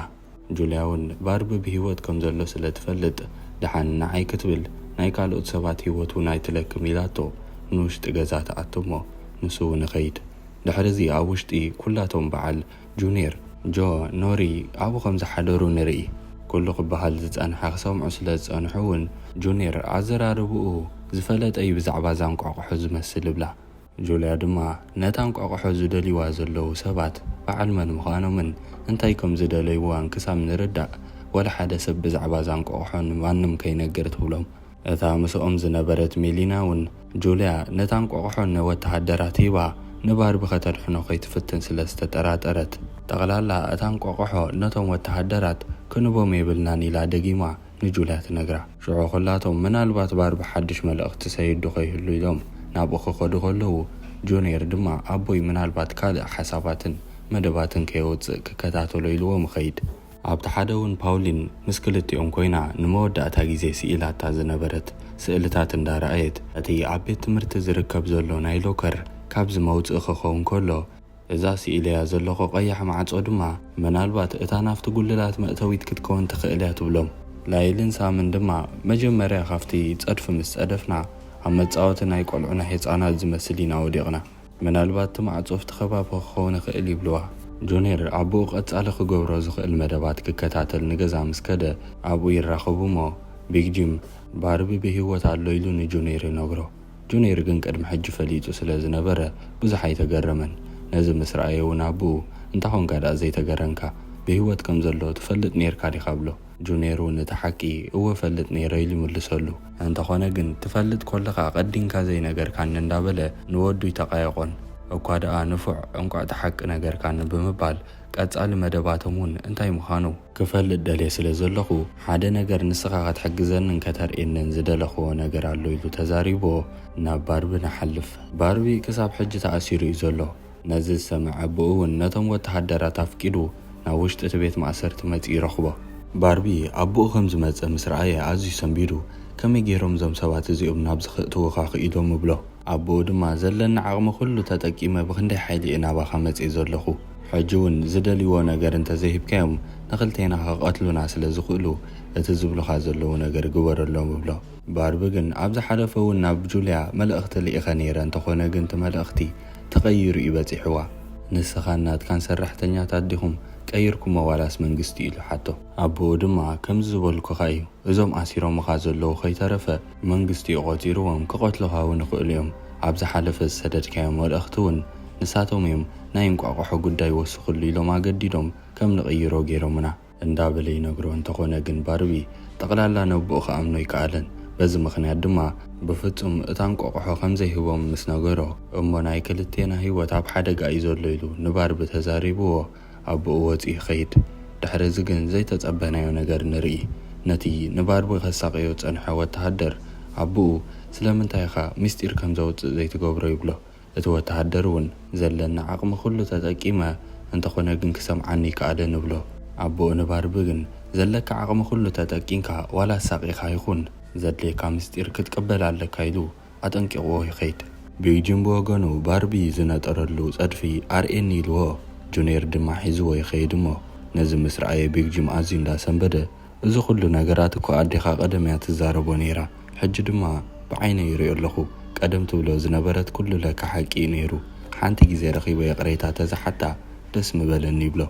ጁልያ እውን ባርቢ ብሂወት ከም ዘሎ ስለ ትፈልጥ ድሓን ንዓይ ክትብል ናይ ካልኦት ሰባት ሂወት እውን ኣይትለክም ኢላቶ ንውሽጢ ገዛ ተኣቱ እሞ ንሱ እውን ይኸይድ። ድሕሪዚ ኣብ ውሽጢ ኩላቶም በዓል ጁኒየር፣ ጆ፣ ኖሪ ኣብኡ ከም ዝሓደሩ ንርኢ። ኩሉ ክበሃል ዝጸንሐ ክሰምዑ ስለ ዝጸንሑ እውን ጁኒየር ኣዘራርብኡ ዝፈለጠ እዩ ብዛዕባ እዛ እንቋቑሖ ዝመስል ይብላ። ጁልያ ድማ ነታ እንቋቑሖ ዝደልይዋ ዘለዉ ሰባት በዓል መን ምዃኖምን እንታይ ከም ዝደለይዋን ክሳብ ንርዳእ ወላ ሓደ ሰብ ብዛዕባ እዛ እንቋቑሖ ንማንም ከይነግር ትብሎም። እታ ምስኦም ዝነበረት ሜሊና እውን ጁልያ ነታ እንቋቑሖ ንወተሃደራት ሂባ ንባርቢ ከተድሕኖ ከይትፍትን ስለ ዝተጠራጠረት ጠቕላላ እታ እንቋቑሖ ነቶም ወተሃደራት ክንቦም የብልናን ኢላ ደጊማ ንጁልያ ትነግራ። ሽዑ ኩላቶም ምናልባት ባርቢ ሓድሽ መልእኽቲ ሰይዱ ከይህሉ ኢሎም ናብኡ ክኸዱ ከለዉ ጆኔር ድማ ኣቦይ ምናልባት ካልእ ሓሳባትን መደባትን ከየውፅእ ክከታተሎ ኢልዎ ምኸይድ። ኣብቲ ሓደ እውን ፓውሊን ምስ ክልቲኦም ኮይና ንመወዳእታ ግዜ ስኢላታ ዝነበረት ስእልታት እንዳረኣየት እቲ ኣብ ቤት ትምህርቲ ዝርከብ ዘሎ ናይ ሎከር ካብዚ መውፅእ ክኸውን ከሎ እዛ ስኢልያ ዘለኹ ቀያሕ ማዕጾ ድማ ምናልባት እታ ናፍቲ ጉልላት መእተዊት ክትከውን ትኽእል እያ ትብሎም። ላይልን ሳምን ድማ መጀመርያ ካብቲ ፀድፊ ምስ ፀደፍና ኣብ መፃወቲ ናይ ቆልዑና ህፃናት ዝመስል ኢና ወዲቕና፣ ምናልባት እቲ ማዕጾ ፍቲ ከባቢ ክኸውን ይኽእል ይብልዋ። ጆኔር ኣቦኡ ቀጻሊ ክገብሮ ዝኽእል መደባት ክከታተል ንገዛ ምስ ከደ ኣብኡ ይራኸቡ እሞ ቢግ ጂም ባርቢ ብሂወት ኣሎ ኢሉ ንጆኔር ይነግሮ። ጆኔር ግን ቅድሚ ሕጂ ፈሊጡ ስለ ዝነበረ ብዙሕ ኣይተገረመን። ነዚ ምስ ረኣየ እውን ኣቦኡ እንታኾንካ ዳኣ ዘይተገረምካ ብሂወት ከም ዘሎ ትፈልጥ ነርካ ዲኻ ብሎ። ጆኔር እውን እቲ ሓቂ እወ ፈልጥ ነይረ ኢሉ ይምልሰሉ። እንተኾነ ግን ትፈልጥ ኮለኻ ቀዲንካ ዘይነገርካኒ እንዳበለ ንወዱ ይተቃየቆን እኳ ደኣ ንፉዕ እንቋዕ ተሓቂ ነገርካኒ ብምባል ቀጻሊ መደባቶም እውን እንታይ ምዃኑ ክፈልጥ ደልየ ስለ ዘለኹ ሓደ ነገር ንስኻ ክትሕግዘንን ከተርእየንን ዝደለኽዎ ነገር ኣሎ ኢሉ ተዛሪቦ ናብ ባርቢ ንሓልፍ። ባርቢ ክሳብ ሕጂ ተኣሲሩ እዩ ዘሎ። ነዚ ዝሰምዐ ኣቦኡ እውን ነቶም ወተሃደራት ኣፍቂዱ ናብ ውሽጢ እቲ ቤት ማእሰርቲ መፂኡ ይረኽቦ። ባርቢ ኣቦኡ ከም ዝመፀ ምስ ረኣየ ኣዝዩ ሰንቢዱ ከመይ ገይሮም እዞም ሰባት እዚኦም ናብዚ ክእትውካ ክኢሎም ብሎ። ኣቦኡ ድማ ዘለና ዓቕሚ ኩሉ ተጠቂመ ብክንደይ ሓይሊ ናባኻ መፅእ ዘለኹ፣ ሕጂ እውን ዝደልይዎ ነገር እንተዘይሂብካዮም ንክልቴና ክቐትሉና ስለ ዝኽእሉ እቲ ዝብሉኻ ዘለዉ ነገር ግበረሎም ብሎ። ባርቢ ግን ኣብ ዝሓለፈ እውን ናብ ጁልያ መልእኽቲ ልኢኸ ነይረ፣ እንተኾነ ግን እቲ መልእኽቲ ተቐይሩ እዩ በፂሕዋ። ንስኻ ናትካን ሰራሕተኛታት ዲኹም ቀይርኩሞ ዋላስ መንግስቲ ኢሉ ሓቶ። ኣቦኡ ድማ ከምዚ ዝበልኩኻ እዩ፣ እዞም ኣሲሮምኻ ዘለዉ ከይተረፈ መንግስቲ ቆፂርዎም ክቐትሉኻ እውን ይኽእሉ እዮም። ኣብ ዝሓለፈ ዝሰደድካዮም መልእኽቲ እውን ንሳቶም እዮም ናይ እንቋቑሖ ጉዳይ ወስኽሉ ኢሎም ኣገዲዶም ከም ንቕይሮ ገይሮምና እንዳበለ ይነግሮ። እንተኾነ ግን ባርቢ ጠቕላላ ነብኡ ከኣምኖ ይከኣለን። በዚ ምኽንያት ድማ ብፍጹም እታ እንቋቑሖ ከምዘይህቦም ምስ ነገሮ እሞ ናይ ክልቴና ህይወት ኣብ ሓደጋ እዩ ዘሎ ኢሉ ንባርቢ ተዛሪብዎ ኣቦኡ ወፂኡ ይኸይድ። ድሕሪዚ ግን ዘይተጸበናዮ ነገር ንርኢ። ነቲ ንባርቢ ከሳቀዮ ፀንሐ ወተሃደር ኣቦኡ ስለምንታይ ኢኻ ምስጢር ከም ዘውፅእ ዘይትገብሮ ይብሎ። እቲ ወተሃደር እውን ዘለና ዓቕሚ ኩሉ ተጠቂመ እንተኾነ ግን ክሰምዓኒ ይከኣለን ብሎ። ኣቦኡ ንባርቢ ግን ዘለካ ዓቕሚ ኩሉ ተጠቂምካ ዋላ ሳቂኻ ይኹን ዘድልየካ ምስጢር ክትቅበል ኣለካ ኢሉ ኣጠንቂቕዎ ይኸይድ። ቢግ ጂም ብወገኑ ባርቢ ዝነጠረሉ ፀድፊ ኣርኤኒ ኢልዎ። ጆኔር ድማ ሒዝዎ ይኸይድ እሞ ነዚ ምስ ረኣየ ቢግ ጂም ኣዝዩ እንዳሰንበደ እዚ ኩሉ ነገራት እኮ ኣዴኻ ቀደም እያ ትዛረቦ ነይራ፣ ሕጂ ድማ ብዓይነ ይሪኦ ኣለኹ፣ ቀደም ትብሎ ዝነበረት ኩሉ ለካ ሓቂ ነይሩ፣ ሓንቲ ግዜ ረኺበ የቕሬታ ተዛሓታ ደስ ምበለኒ ይብሎ።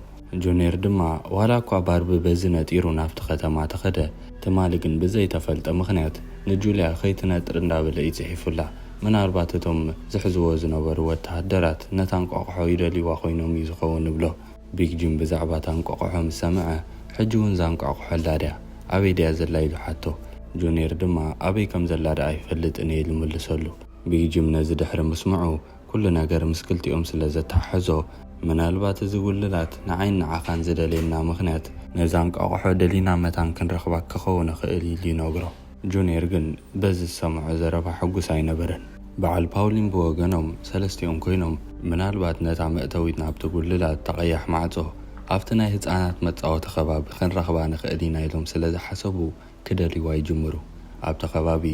ጆኔር ድማ ዋላ እኳ ባርቢ በዚ ነጢሩ ናብቲ ከተማ ተኸደ ትማሊ ግን ብዘይተፈልጠ ምኽንያት ንጁልያ ከይትነጥር እንዳበለ ይፅሒፉላ። ምናልባት እቶም ዝሕዝዎ ዝነበሩ ወተሃደራት ነታ እንቋቑሖ ይደልይዋ ኮይኖም እዩ ዝኸውን ብሎ። ቢግ ጂም ብዛዕባ እታ እንቋቑሖ ምስ ሰምዐ ሕጂ እውን እዛ እንቋቑሖ ኣላ ድያ ኣበይ ድያ ዘላ ኢሉ ሓቶ። ጆኔር ድማ ኣበይ ከም ዘላ ድኣ ይፈልጥን ኢሉ ምልሰሉ። ቢግ ጂም ነዚ ድሕሪ ምስምዑ ኩሉ ነገር ምስ ክልቲኦም ስለ ዘተሓሕዞ ምናልባት እዚ ውልላት ንዓይን ንዓኻን ዝደልየና ምኽንያት ነዛ እንቋቑሖ ደሊና መታን ክንረኽባ ክኸውን ይኽእል ኢሉ ይነግሮ። ጆኔር ግን በዚ ዝሰምዖ ዘረባ ሕጉስ ኣይነበረን። በዓል ፓውሊን ብወገኖም ሰለስቲኦም ኮይኖም ምናልባት ነታ መእተዊት ናብቲ ጉልላት ተቐያሕ ማዕጾ ኣብቲ ናይ ህፃናት መፃወቲ ከባቢ ክንረኽባ ንኽእል ኢና ኢሎም ስለ ዝሓሰቡ ክደልይዋ ይጅምሩ። ኣብቲ ከባቢ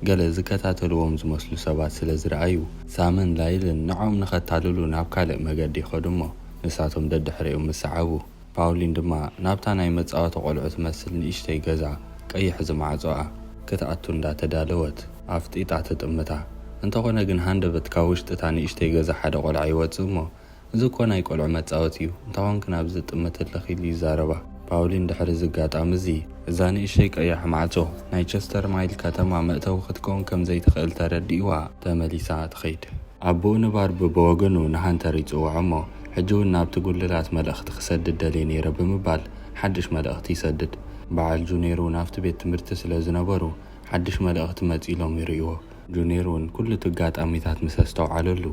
ገለ ዝከታተልዎም ዝመስሉ ሰባት ስለ ዝረኣዩ ሳምን ላይልን ንዖም ንኸታልሉ ናብ ካልእ መገዲ ይኸዱ እሞ ንሳቶም ደድሕሪኦም ምሰዓቡ። ፓውሊን ድማ ናብታ ናይ መፃወቲ ቆልዑ ትመስል ንእሽተይ ገዛ ቀይሕ ዝማዕጾኣ ክትኣቱ እንዳተዳለወት ኣፍጢጣ ትጥምታ። እንተኾነ ግን ሃንደበት ካብ ውሽጢ እታ ንእሽተይ ገዛ ሓደ ቆልዓ ይወፅእ እሞ እዚ እኮ ናይ ቆልዑ መፃወቲ እዩ እንተኾንክ ናብ ዝጥምት ኣለኺ ኢሉ ይዛረባ። ፓውሊን ድሕሪ ዝጋጣሚ እዚ እዛ ንእሽተይ ቀያሕ ማዕጾ ናይ ቸስተር ማይል ከተማ መእተዊ ክትከውን ከም ዘይትኽእል ተረዲእዋ ተመሊሳ ትኸይድ። ኣቦኡ ንባርቢ ብወገኑ ንሃንተር ይፅውዖ እሞ ሕጂ እውን ናብቲ ጉልላት መልእኽቲ ክሰድድ ደልየ ነይረ ብምባል ሓድሽ መልእኽቲ ይሰድድ። በዓል ጆኔር እውን ናብቲ ቤት ትምህርቲ ስለ ዝነበሩ ሓድሽ መልእኽቲ መፂሎም ይርእይዎ። ጆኔር እውን ኩሉ ትጋጣሚታት ምስ ዝተውዓለሉ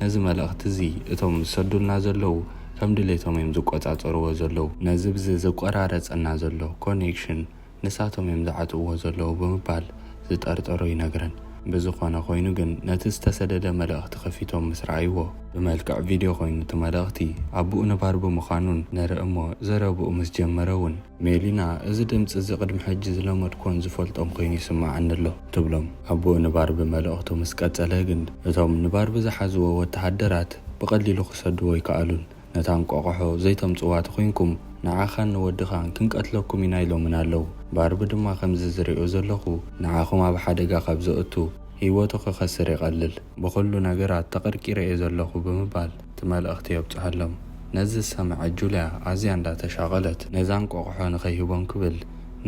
ነዚ መልእኽቲ እዚ እቶም ዝሰዱልና ዘለው ከም ድሌቶም እዮም ዝቆጻጸርዎ ዘለው ነዚ ብዚ ዝቆራረጸና ዘሎ ኮኔክሽን ንሳቶም እዮም ዝዓጥዎ ዘለው ብምባል ዝጠርጠሮ ይነግረን። ብዝኾነ ኮይኑ ግን ነቲ ዝተሰደደ መልእኽቲ ከፊቶም ምስ ረኣይዎ ብመልክዕ ቪድዮ ኮይኑ እቲ መልእኽቲ ኣቦኡ ንባርቢ ምዃኑን ነርኢ እሞ ዘረብኡ ምስ ጀመረ እውን ሜሊና እዚ ድምፂ እዚ ቅድሚ ሕጂ ዝለመድኮን ዝፈልጦም ኮይኑ ይስማዓኒ ኣሎ ትብሎም። ኣቦኡ ንባርቢ መልእኽቱ ምስ ቀጸለ ግን እቶም ንባርቢ ዝሓዝዎ ወተሃደራት ብቐሊሉ ክሰድዎ ይከኣሉን። ነታ እንቋቑሖ ዘይተምጽዋት ኮይንኩም ንዓኻን ንወድኻን ክንቀትለኩም ኢና ኢሎምን ኣለው። ባርቢ ድማ ከምዚ ዝሪኦ ዘለኹ ንዓኹም ኣብ ሓደጋ ካብ ዘእቱ ህይወቱ ክኸስር ይቐልል ብኩሉ ነገራት ተቐርቂረ እየ ዘለኹ ብምባል እቲ መልእኽቲ የብፅሐሎም። ነዚ ዝሰምዐት ጁልያ ኣዝያ እንዳተሻቐለት ነዛ እንቋቑሖ ንኸይህቦም ክብል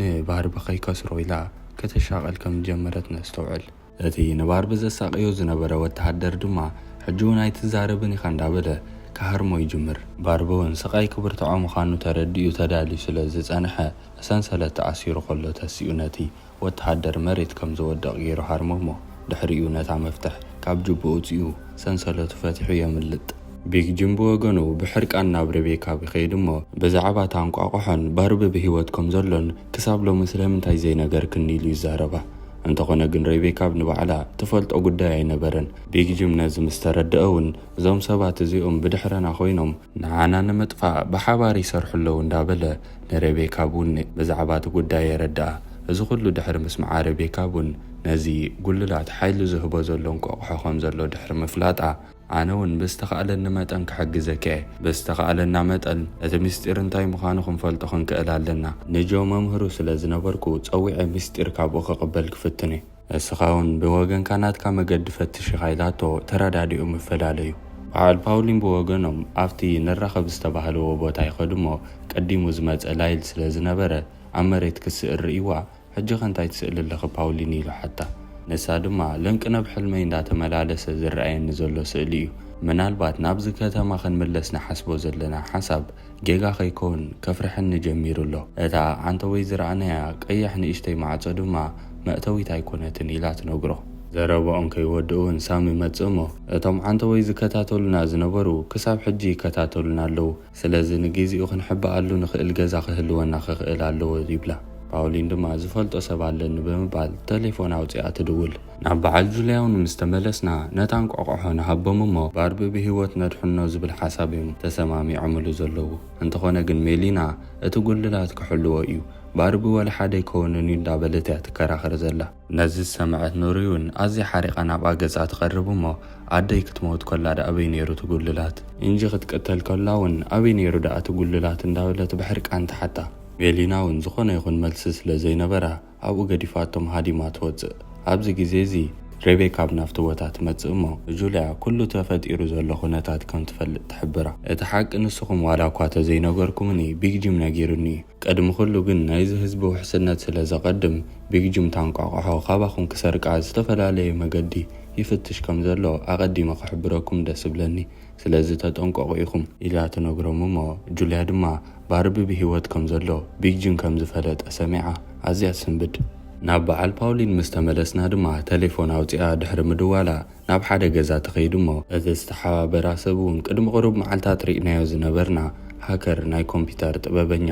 ንባርቢ ከይከስሮ ኢላ ከተሻቐል ከም ጀመረት ነስተውዕል። እቲ ንባርቢ ዘሳቅዮ ዝነበረ ወተሃደር ድማ ሕጂ እውን ኣይትዛረብን ኢኻ እንዳበለ ካሃርሞ ይጅምር። ባርቢ እውን ስቃይ ክብርትዖ ምዃኑ ተረዲኡ ተዳልዩ ስለ ዝጸንሐ ሰንሰለት ተኣሲሩ ከሎ ተሲኡ ነቲ ወተሃደር መሬት ከም ዝወደቕ ገይሩ ሃርሞሞ ድሕሪኡ ነታ መፍትሕ ካብ ጅቡ ውፅኡ ሰንሰለቱ ፈቲሑ የምልጥ። ቢግ ጂም ብወገኑ ብሕርቃን ናብ ሬቤካ ቢኸይድ እሞ ብዛዕባ እታ እንቋቑሖን ባርቢ ብሂወት ከም ዘሎን ክሳብ ሎሚ ስለምንታይ ዘይነገር ክኒኢሉ ይዛረባ። እንተኾነ ግን ሬቤካ ንባዕላ ትፈልጦ ጉዳይ ኣይነበረን። ቢግ ጂም ነዚ ምስ ተረድአ እውን እዞም ሰባት እዚኦም ብድሕረና ኮይኖም ንዓና ንምጥፋእ ብሓባር ይሰርሑ ኣለዉ እንዳበለ ንሬቤካ እውን ብዛዕባ እቲ ጉዳይ የረድኣ። እዚ ኩሉ ድሕሪ ምስማዓ ሬቤካ እውን ነዚ ጉልላት ሓይሉ ዝህቦ ዘሎ እንቋቑሖ ከም ዘሎ ድሕሪ ምፍላጣ ኣነ እውን ብዝተኸኣለኒ መጠን ክሕግዘከ ብዝተኸኣለና መጠን እቲ ምስጢር እንታይ ምዃኑ ክንፈልጦ ክንክእል ኣለና። ንጆ መምህሩ ስለ ዝነበርኩ ፀዊዐ ምስጢር ካብኡ ክቕበል ክፍትን እየ። እስኻ እውን ብወገንካ ናትካ መገዲ ፈትሽ ኢኻ ኢላቶ ተረዳዲኡ ምፈላለዩ። በዓል ፓውሊን ብወገኖም ኣብቲ ንራኸብ ዝተባህለዎ ቦታ ይኸዱ እሞ ቀዲሙ ዝመፀ ላይል ስለ ዝነበረ ኣብ መሬት ክስእል ርኢዋ ሕጂ ኸንታይ ትስእል ኣለኺ ፓውሊን ኢሉ ሓታ ንሳ ድማ ለንቅነብ ሕልመይ እንዳተመላለሰ ዝረኣየኒ ዘሎ ስእሊ እዩ። ምናልባት ናብዚ ከተማ ክንምለስ ንሓስቦ ዘለና ሓሳብ ጌጋ ከይከውን ከፍርሐኒ ጀሚሩ ኣሎ። እታ ዓንተወይ ዝረኣናያ ቀያሕ ንእሽተይ ማዕፆ ድማ መእተዊት ኣይኮነትን ኢላ ትነግሮ። ዘረብኦም ከይወድኡን ሳሚ መፅእ እሞ እቶም ዓንተወይ ዝከታተሉና ዝነበሩ ክሳብ ሕጂ ይከታተሉና ኣለዉ። ስለዚ ንግዚኡ ክንሕበኣሉ ንኽእል ገዛ ክህልወና ክኽእል ኣለዎ ይብላ። ፓውሊን ድማ ዝፈልጦ ሰብ ኣለኒ ብምባል ቴሌፎን ኣውፂኣ ትድውል። ናብ በዓል ጁልያውን ምስ ተመለስና ነታ እንቋቑሖ ንሃቦም እሞ ባርቢ ብሂወት ነድሕኖ ዝብል ሓሳብ እዮም ተሰማሚዖምሉ ዘለዉ። እንተኾነ ግን ሜሊና እቲ ጉልላት ክሕልዎ እዩ ባርቢ ወላ ሓደ ይከውንን እዩ እንዳበለት እያ ትከራኸር ዘላ። ነዚ ዝሰምዐት ኑሪ እውን ኣዝያ ሓሪቓ ናብ ገዛ ትቐርብ እሞ ኣደይ ክትመውት ከላ ዳ ኣበይ ነይሩ እቲ ጉልላት እንጂ ክትቀተል ከላ እውን ኣበይ ነይሩ ዳ እቲ ጉልላት እንዳበለት ብሕርቃን ትሓታ። ሜሊና እውን ዝኾነ ይኹን መልሲ ስለ ዘይነበራ ኣብኡ ገዲፋቶም ሃዲማ ትወፅእ። ኣብዚ ግዜ እዚ ሬቤካ ኣብ ናፍቲ ቦታ ትመፅእ እሞ ጁልያ ኩሉ ተፈጢሩ ዘሎ ኩነታት ከም ትፈልጥ ትሕብራ። እቲ ሓቂ ንስኹም ዋላ እኳ ተዘይነገርኩምኒ ቢግ ጂም ነጊሩኒ እዩ። ቀድሚ ኩሉ ግን ናይዚ ህዝቢ ውሕስነት ስለ ዘቐድም ቢግ ጂም ታንቋቑሖ ካባኹም ክሰርቃ ዝተፈላለየ መገዲ ይፍትሽ ከም ዘሎ ኣቐዲመ ክሕብረኩም ደስ ብለኒ። ስለዚ ተጠንቀቑ ኢኹም ኢላ ትነግሮም እሞ ጁልያ ድማ ባርቢ ብሂወት ከም ዘሎ ቢግ ጂም ከም ዝፈለጠ ሰሚዓ ኣዝያ ትስንብድ። ናብ በዓል ፓውሊን ምስ ተመለስና ድማ ቴሌፎን ኣውፂኣ ድሕሪ ምድዋላ ናብ ሓደ ገዛ ትኸይድ እሞ እቲ ዝተሓባበራ ሰብ እውን ቅድሚ ቅሩብ መዓልታት ርኢናዮ ዝነበርና ሃከር ናይ ኮምፒተር ጥበበኛ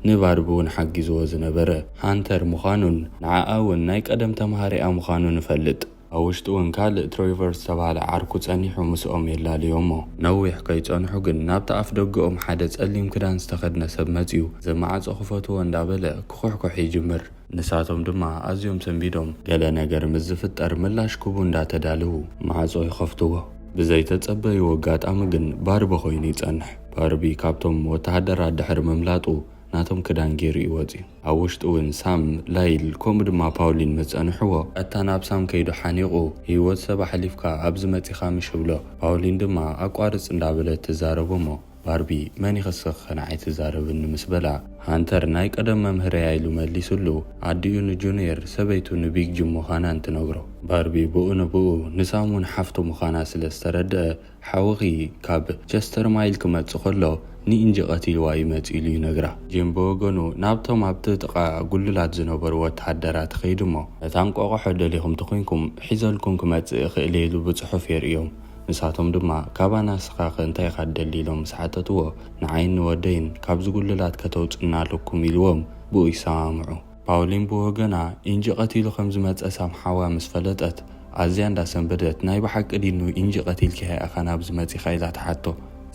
ንባርቢ እውን ሓጊዝዎ ዝነበረ ሃንተር ምዃኑን ንዓኣ እውን ናይ ቀደም ተምሃሪኣ ምዃኑ ንፈልጥ። ኣብ ውሽጡ እውን ካልእ ትሬቨር ዝተባሃለ ዓርኩ ጸኒሑ ምስኦም የላልዮሞ። ነዊሕ ከይጸንሑ ግን ናብቲ ኣፍ ደገኦም ሓደ ጸሊም ክዳን ዝተኸድነ ሰብ መፂኡ ዘማዕፆ ክፈትዎ እንዳበለ ክኩሕኩሕ ይጅምር። ንሳቶም ድማ ኣዝዮም ሰንቢዶም ገለ ነገር ምስ ዝፍጠር ምላሽ ክቡ እንዳተዳልዉ ማዕፆ ይኸፍትዎ። ብዘይተጸበዩ ኣጋጣሚ ግን ባርቢ ኮይኑ ይጸንሕ። ባርቢ ካብቶም ወተሃደራት ድሕሪ ምምላጡ ናቶም ክዳን ገይሩ ይወፅዩ። ኣብ ውሽጡ እውን ሳም ላይል ከምኡ ድማ ፓውሊን ምስ ጸንሕዎ እታ ናብ ሳም ከይዱ ሓኒቑ ህይወት ሰብ ሓሊፍካ ኣብዚ መፂኻ ምሽ ብሎ ፓውሊን ድማ ኣቋርፅ እንዳበለት ትዛረቦ እሞ ባርቢ መን ይኽስኽ ከንዓይ ትዛረብኒ ምስ በላ ሃንተር ናይ ቀደም መምህርያ ኢሉ መሊሱሉ ኣዲኡ ንጁኒየር ሰበይቱ ንቢግ ጂም ምዃና እንትነግሮ ባርቢ ብኡ ንብኡ ንሳም እውን ሓፍቱ ምዃና ስለ ዝተረድአ ሓወኺ ካብ ቸስተር ማይል ክመፅእ ከሎ ንኢንጂ ቀቲልዋ ይመፅ ኢሉ ይነግራ። ጂም ብወገኑ ናብቶም ኣብቲ ጥቓ ጉልላት ዝነበሩ ወተሃደራት ከይድ እሞ እታ እንቋቑሖ ደሊኹም ተኮይንኩም ሒዘልኩም ክመፅእ ይኽእል ኢሉ ብፅሑፍ የርእዮም። ንሳቶም ድማ ካባና ስኻኸ እንታይ ካደሊ ኢሎም ስሓተትዎ ንዓይን ወደይን ካብ ዝጉልላት ከተውፅና ኣለኩም ኢልዎም ብኡ ይሰማምዑ። ፓውሊን ብወገና ኢንጂ ቀቲሉ ከም ዝመፀ ሳምሓዋ ምስ ፈለጠት ኣዝያ እንዳሰንበደት ናይ ብሓቂ ዲኑ ኢንጂ ቀቲልኪ ኢኻ ናብ ዝመፂኻ ኢላ ትሓቶ።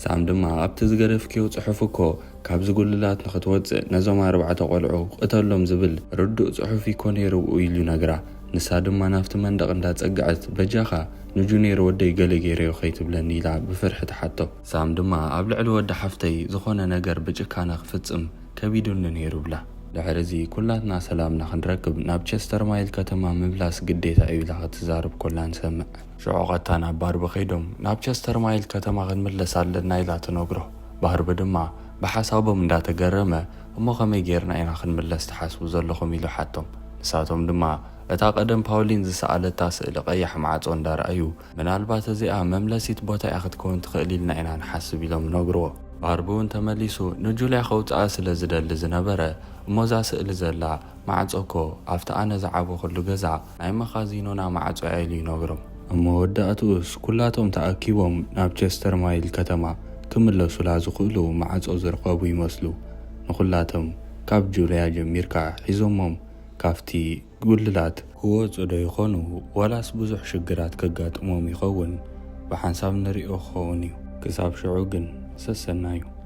ሳም ድማ ኣብቲ ዝገደፍክዮ ፅሑፍ እኮ ካብ ዝጉልላት ንኽትወፅእ ነዞም 4 ቆልዑ ቅተሎም ዝብል ርዱእ ፅሑፍ ይኮ ነይሩ ኢሉ ነግራ። ንሳ ድማ ናብቲ መንደቕ እንዳፀግዐት በጃኻ ንጁኔር ወደይ ገለ ገይረዮ ከይትብለኒ ኢላ ብፍርሒ ትሓቶ። ሳም ድማ ኣብ ልዕሊ ወዲ ሓፍተይ ዝኾነ ነገር ብጭካነ ክፍፅም ከቢዱኒ ነይሩ ብላ። ድሕሪ እዚ ኩላትና ሰላምና ክንረክብ ናብ ቸስተር ማይል ከተማ ምብላስ ግዴታ እዩ ኢላ ክትዛርብ ኮላ ንሰምዕ። ሽዑቐታ ናብ ባርቢ ከይዶም ናብ ቸስተር ማይል ከተማ ክንምለስ ኣለና ኢላ ትነግሮ። ባርቢ ድማ ብሓሳቦም እንዳተገረመ እሞ ከመይ ጌርና ኢና ክንምለስ ትሓስቡ ዘለኹም ኢሉ ሓቶም። ንሳቶም ድማ እታ ቀደም ፓውሊን ዝሰኣለታ ስእሊ ቀያሕ ማዕጾ እንዳረኣዩ ምናልባት እዚኣ መምለሲት ቦታ እያ ክትከውን ትኽእል ኢልና ኢና ንሓስብ ኢሎም ነግርዎ። ባርቢ እውን ተመሊሱ ንጁልያ ከውፅኣ ስለ ዝደሊ ዝነበረ እሞዛ ስእሊ ዘላ ማዕጾኮ ኣብቲ ኣነ ዝዓበኹሉ ገዛ ናይ መኻዚኖና ማዕጾ እያ ኢሉ ይነግሮም። እሞ ወዳእትኡስ ኩላቶም ተኣኪቦም ናብ ቸስተር ማይል ከተማ ክምለሱላ ዝኽእሉ ማዕጾ ዝርከቡ ይመስሉ። ንኹላቶም ካብ ጁልያ ጀሚርካ ሒዞሞም ካፍቲ ጉልላት ክወፁ ዶ ይኾኑ ወላስ ብዙሕ ሽግራት ከጋጥሞም ይኸውን ብሓንሳብ ንሪኦ ክኸውን እዩ። ክሳብ ሽዑ ግን ሰሰና እዩ።